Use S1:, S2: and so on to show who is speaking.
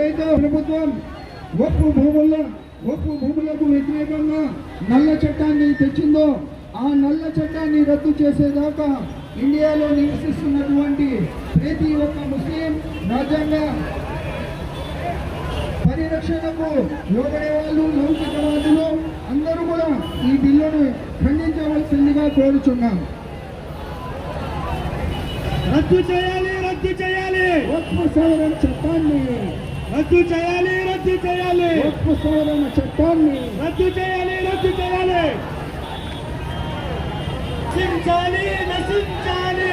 S1: ఏదైతే ప్రభుత్వం ఒప్పు భూములకు వ్యతిరేకంగా నల్ల చట్టాన్ని తెచ్చిందో ఆ నల్ల చట్టాన్ని రద్దు చేసేదాకా ఇండియాలో నివసిస్తున్నటువంటి ప్రతి ఒక్క ముస్లిం రాజ్యాంగ పరిరక్షణకు లోబడే వాళ్ళు లౌకికవాదులు అందరూ కూడా ఈ బిల్లును ఖండించవలసిందిగా కోరుచున్నాం.
S2: రద్దు చేయాలి, రద్దు చేయాలి,
S1: వక్ఫ్ సవరణ చట్టాన్ని
S2: రద్దు చేయాలి, రద్దు చేయాలి,
S1: వక్ఫ్ సవరణ చట్టాన్ని
S2: రద్దు చేయాలి, రద్దు చేయాలి. నశించాలి, నశించాలి.